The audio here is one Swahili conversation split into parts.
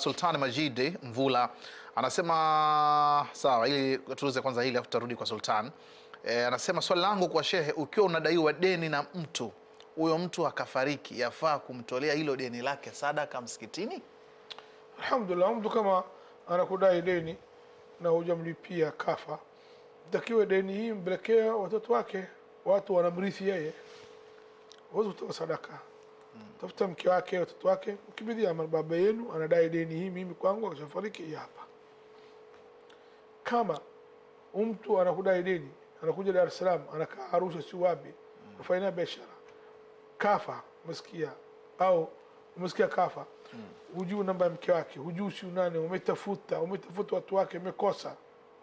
Sultan Majid Mvula anasema sawa, ili tuuze kwanza hili afu tutarudi kwa Sultan. Anasema swali langu kwa shehe, ukiwa unadaiwa deni na mtu, huyo mtu akafariki, yafaa kumtolea hilo deni lake sadaka msikitini? Alhamdulillah, mtu kama anakudai deni na hujamlipia kafa, takiwa deni hii mbelekea watoto wake, watu wanamrithi yeye, wewe utoa sadaka. Tafuta mke wake, watoto wake, mkibidhia baba yenu anadai deni hii mimi kwangu, akishafariki hii hapa. Kama mtu anakudai deni, anakuja Dar es Salaam, anakaa Arusha si wapi, anafanya biashara, kafa, umesikia au umesikia kafa, hujui namba ya mke wake, hujui si nani, umetafuta watu wake, umekosa,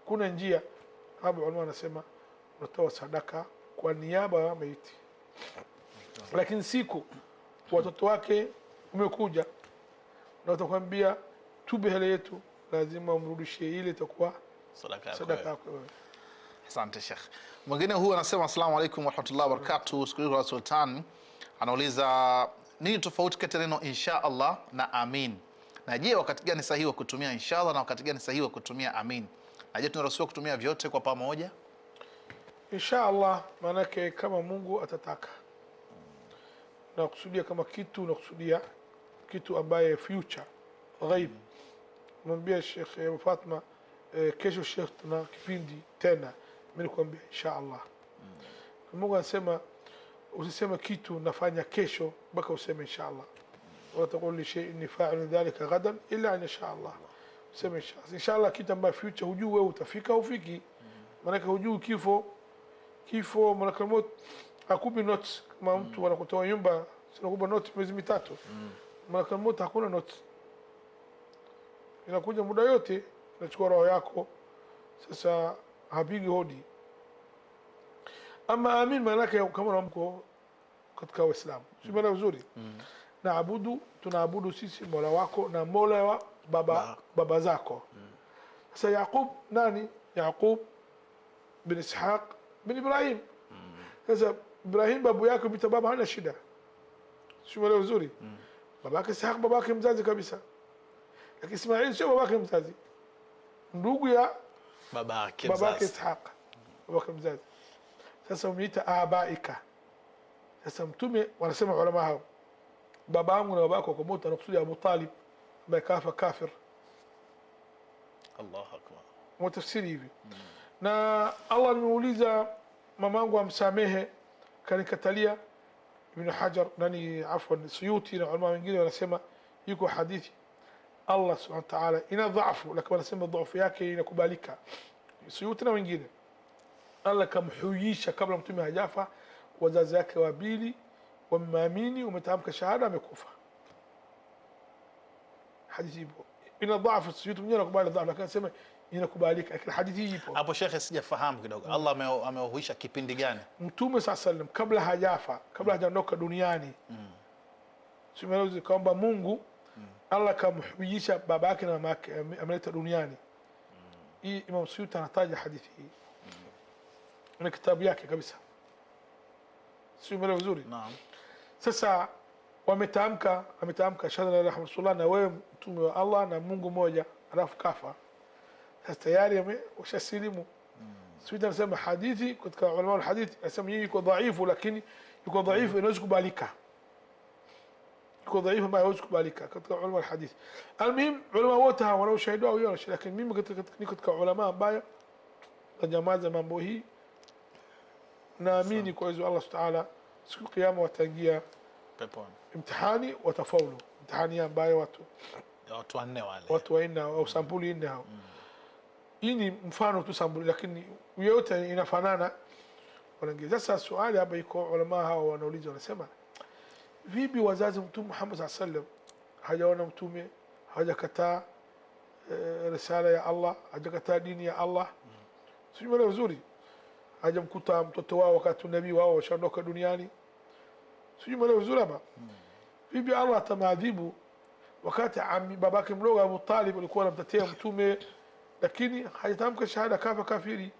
kuna njia, hapo ulama anasema unatoa sadaka kwa niaba ya maiti. Lakini siku watoto wake umekuja na utakwambia tube hela yetu, lazima umrudishie, ile itakuwa sadaka yako wewe. Asante Sheikh. Mwingine huyu anasema asalamu alaykum wa rahmatullahi wa barakatuh. Shukuru Sultan. Anauliza nini tofauti kati ya neno insha Allah na amin? Na je, wakati gani sahihi wa kutumia insha Allah na wakati gani sahihi wa kutumia amin? Na je, tunaruhusiwa kutumia vyote kwa pamoja? Insha Allah maana yake kama Mungu atataka. Na kusudia kama kitu, na kusudia kitu ambaye future ghaib. Mwambie Sheikh Fatma kesho Sheikh tuna kipindi tena, mimi nikwambia insha Allah. Mungu anasema usiseme kitu nafanya kesho mpaka useme insha Allah. Wala taqul li shay'in fa'il dhalika ghadan illa an insha Allah. Useme insha Allah kitu ambaye future hujui wewe utafika ufiki. Maana hujui kifo malakal maut hakupi notes. Kama mtu anakutoa nyumba sinakupa notes miezi mitatu, malakal maut hakuna notes, inakuja muda yote nachukua roho yako. Sasa hapigi hodi. Ama amin maana yake kama mko katika Uislamu, si maana nzuri. Tunaabudu sisi Mola wako na Mola wa baba zako. Sasa Yaqub nani? Yaqub bin Ishaq bin Ibrahim. Sasa Ibrahim babu yako bita baba hana shida, si maana nzuri. Babake Ishaq babake mzazi kabisa, lakini Ismail sio babake mzazi, ndugu ya babake Ishaq babake mzazi. Sasa umeita abaika. Sasa mtume wanasema ulama hao, babangu na babako kwa moto, anakusudia Abu Talib ambaye kafa kafir. Allahu akbar. Mtafsiri hivi. Na Allah alimuuliza mamangu amsamehe, kanikatalia. Ibn Hajar nani afwan Suyuti na ulama wengine wanasema yuko hadithi Allah subhanahu wa ta'ala ina dhaifu, lakini wanasema dhaifu yake inakubalika. Suyuti na wengine, Allah kamhuisha kabla mtume hajafa, wazazi wake wabili wameamini, umetamka shahada, amekufa. Hadithi ipo. Ina dhaifu, Suyuti mwenyewe anakubali dhaifu, lakini anasema inakubalika, lakini hadithi ipo. Hapo Sheikh sijafahamu kidogo. Allah amehuisha kipindi gani? Mtume sallallahu alayhi wasallam kabla hajafa, kabla hajaondoka duniani. Simuelezi kwamba Mungu Allah kamhuisha baba yake na mama yake, ameleta duniani. Hii Imam Suyuti anataja hadithi hii na kitabu yake kabisa, simuelezi vizuri. Naam. Sasa ametamka shahada la ilaha illallah na wewe mtume wa Allah na Mungu moja, alafu kafa. Sasa tayari ushasilimu. Suyuti anasema hadithi katika ulama wa hadithi anasema yeye yuko dhaifu, lakini yuko dhaifu inaweza kubalika, yuko dhaifu ambaye hawezi kubalika katika ulama wa hadithi. Almuhim ulama wote hawa wana ushahidi wao yao, lakini mimi katika ulama ambaye tajamaza mambo hii, naamini kwa hizo Allah subhanahu wa ta'ala siku kiyama wataingia peponi, imtihani watafaulu, imtihani ambayo watu wanne wale, watu wanne au sampuli nne hao. Hii ni mfano tu sampuli, lakini yote inafanana wanaingia. Sasa swali hapa iko, ulama hao wanauliza, wanasema vipi wazazi mtume Muhammad sallallahu alaihi wasallam hajaona mtume, hajakataa risala ya Allah, hajakataa dini ya Allah, sio maana vizuri, hajamkuta mtoto wao wakati nabii wao washaondoka duniani, sio maana vizuri hapa. Vipi Allah atamadhibu wakati babake mdogo Abu Talib alikuwa anamtetea mtume, lakini hajatamka shahada, kafa kafiri.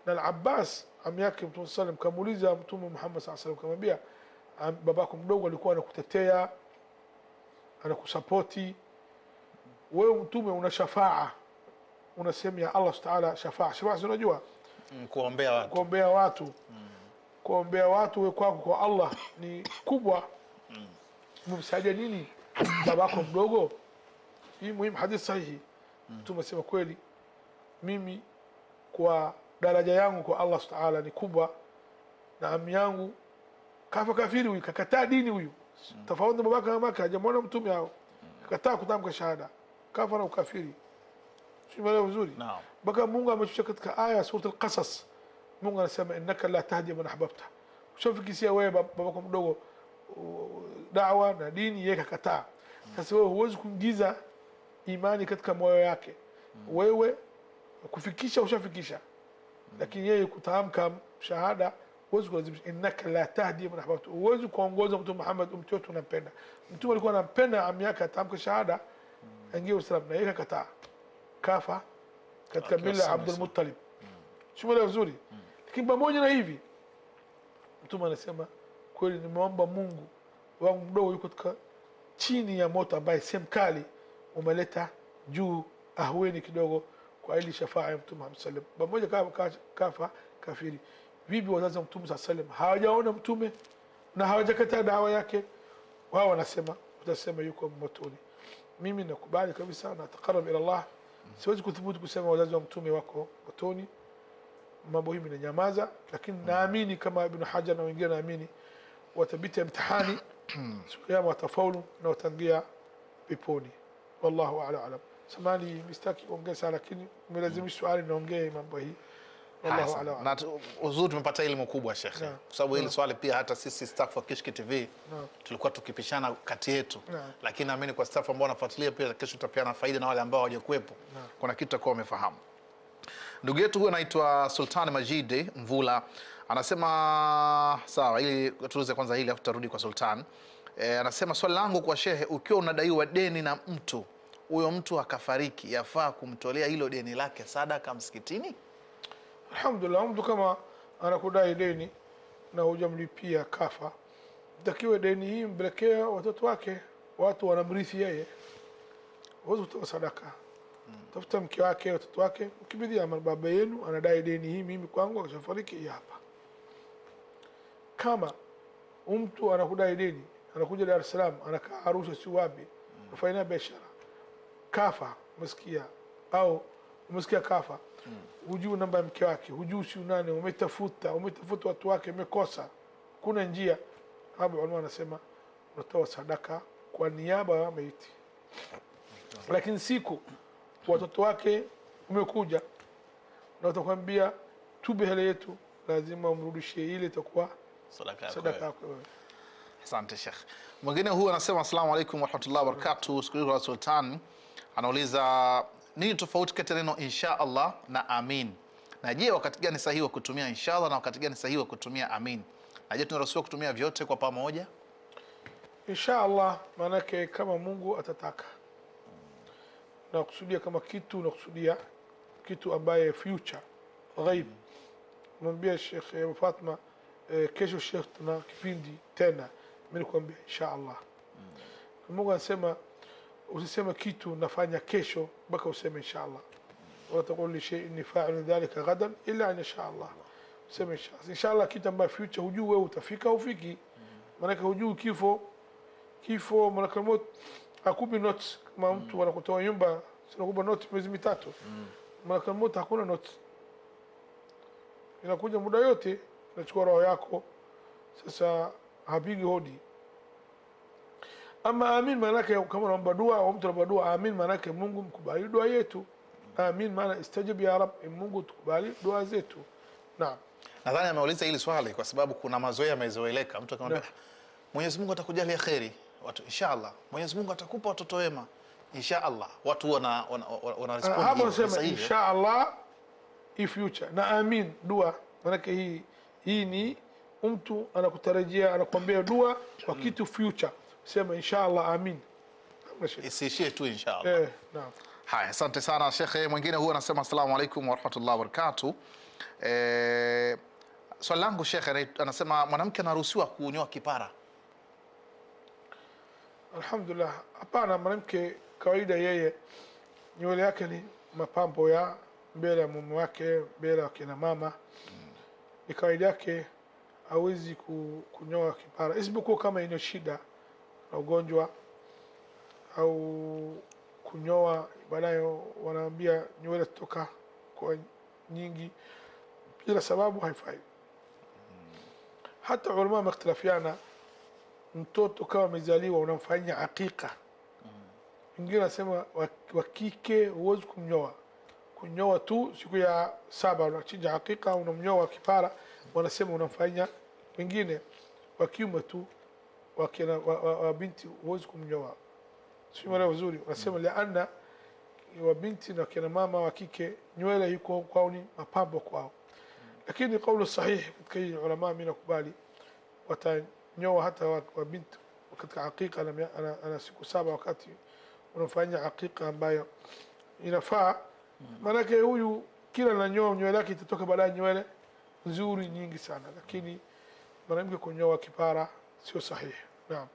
Na Al-Abbas ami yake mtume sallam kamuuliza mtume Muhammad sallallahu alaihi wasallam, kamwambia babako mdogo alikuwa anakutetea, anakusapoti, wewe mtume una shafaa, una sehemu ya Allah Taala shafaa. Shafaa unajua kuombea watu, kuombea watu wewe kwako kwa Allah ni kubwa. Mumsaidia nini babako mdogo? Hii muhimu, hadithi sahihi. Mtume sema kweli, mimi kwa daraja yangu kwa Allah Taala ni kubwa, na ami yangu kafa kafiri, huyu kakataa dini, huyu tofauti na babaka na mamaka. Hajamwona mtume hao, kakataa kutamka shahada, kafa na ukafiri. Simuelewa vizuri? Naam. Baka Mungu ameshusha katika aya sura al-Qasas, Mungu anasema innaka la tahdi man ahbabta. Ushafikisia wewe babako mdogo da'wa na dini, yeye kakataa. Sasa wewe huwezi kuingiza imani katika moyo yake. Wewe kufikisha ushafikisha, lakini yeye kutamka shahada huwezi kulazimisha. Innaka la tahdi man ahbabta, huwezi kuongoza mtu Muhammad mtu yote unampenda. Mtu alikuwa anampenda ami yake atamka shahada aingie Uislamu, na yeye kakataa, kafa katika mila Abdul Muttalib. Shumelewa vizuri? Lakini pamoja na hivi mtume anasema kweli, nimeomba Mungu wangu mdogo yuko katika chini ya moto ambaye si mkali, umeleta juu ahweni kidogo kwa ili shafaa ya Mtume Muhammad sallallahu alaihi wasallam. Pamoja kafa kafiri. Vipi wazazi wa Mtume sallallahu alaihi wasallam hawajaona mtume na hawajakataa dawa yake? Wao wanasema, utasema yuko motoni. Mimi nakubali kabisa na takarrub ila Allah, siwezi kuthubutu kusema wazazi wa mtume wako motoni. Mambo hivi nyamaza, lakini naamini kama Ibn Hajar na wengine naamini watabiti mtihani siku ya watafaulu na watangia peponi. Wallahu a'lam. Samani mistaki ongeza, lakini umelazimisha swali naongee mambo hii. Wallahu a'lam. Na uzuri tumepata elimu kubwa Sheikh, kwa sababu hili swali pia hata sisi staff wa Kishki TV tulikuwa tukipishana kati yetu, lakini naamini kwa staff ambao wanafuatilia pia kesho tutapeana faida, na wale ambao hawajakuepo kuna kitu tutakuwa wamefahamu. Ndugu yetu huyu anaitwa Sultan Majid Mvula anasema, sawa, ili tuulize kwanza hili afu tutarudi kwa Sultan. Anasema swali langu kwa shehe, ukiwa unadaiwa deni na mtu, huyo mtu akafariki, yafaa kumtolea hilo deni lake sadaka msikitini? Alhamdulillah, mtu kama anakudai deni na hujamlipia kafa, takiwa deni hii mbelekea watoto wake, watu wanamrithi yeye, huwezi kutoa sadaka. Tafuta mke wake, watoto wake, ukibidhia baba yenu anadai deni hii, mimi kwangu akishafariki hii hapa. Kama mtu anakudai deni, anakuja Dar es Salaam, anakaa Arusha, si wapi, ufanya biashara, kafa, umesikia au umesikia kafa, hujui namba ya mke wake, hujui si nani, umetafuta watu wake, umekosa, kuna njia, hapo ulama anasema unatoa sadaka kwa niaba ya maiti. Lakini siku watoto wake umekuja na utakwambia tube hele yetu, lazima umrudishie ile, itakuwa sadaka yako wewe. Asante Sheikh. Mwingine huyu anasema asalamu alaykum wa rahmatullahi wa barakatuh. Sikiliza Sultan anauliza nini tofauti kati ya neno insha Allah na amin, na je wakati gani sahihi kutumia insha Allah na wakati gani sahihi kutumia amin, na je tunaruhusiwa kutumia vyote kwa pamoja? Insha Allah maana yake kama Mungu atataka, na kusudia kama kitu, na kusudia kitu ambaye future ghaib. Mwambie Sheikh Abu Fatma kesho Sheikh tuna kipindi tena, mimi nikwambia insha Allah. Mungu anasema usiseme kitu nafanya kesho mpaka useme insha Allah. Wala taqul li shay'in fa'il dhalika ghadan illa an insha Allah. Useme insha Allah kitu ambaye future hujui wewe utafika au ufiki. Maana hujui kifo malakal maut hakupi notes. Kama mtu anakutoa nyumba sinakupa notes miezi mitatu, malakal maut hakuna notes, inakuja muda yote inachukua roho yako. Sasa hapigi hodi. Ama amin maana yake kama unaomba dua au mtu anaomba dua, amin maana yake Mungu mkubali dua yetu. Amin maana istajib ya Rab, Mungu tukubali dua zetu. Naam. Nadhani ameuliza hili swali kwa sababu kuna mazoea yamezoeleka. Mtu akamwambia Mwenyezi Mungu atakujalia kheri, watu inshallah, Mwenyezi Mungu atakupa watoto wema inshallah, watu wana respond hapo nasema inshallah in future, na amin dua maana yake hii ni mtu anakutarajia, anakuambia dua kwa kitu future, sema inshallah amin, isiishie tu inshallah. Naam. Haya, asante sana Sheikh. Mwingine huyu anasema asalamu alaykum wa rahmatullahi wa barakatuh. Swali langu Sheikh, anasema mwanamke anaruhusiwa kunyoa kipara? Alhamdulillah, hapana. Mwanamke kawaida yeye nywele yake ni mapambo ya mbele ya mume wake, mbele ya kina mama. Ni kawaida yake hawezi kunyoa kipara, isipokuwa kama ina shida na ugonjwa au kunyoa baadaye wanaambia nywele kutoka kwa nyingi bila sababu haifai. Hata ulama wamekhtalafiana, mtoto kama amezaliwa unamfanyia hakika. Wengine wanasema wa kike huwezi kunyoa tu siku ya 7 unachinja hakika unamnyoa kipara, wanasema unamfanyia. Wengine wa kiume tu, wa binti huwezi kumnyoa. Sio mara vizuri, wanasema laana wa binti na kina mama wa kike nywele iko kwao ni mapambo kwao. Lakini kauli sahihi katika ulama mimi nakubali watanyoa hata wa binti wakati hakika ana siku 7 wakati unafanya hakika ambayo inafaa. Maana huyu kila ananyoa nywele yake itatoka baadaye nywele nzuri nyingi sana, lakini mwanamke kunyoa kipara sio sahihi. Naam.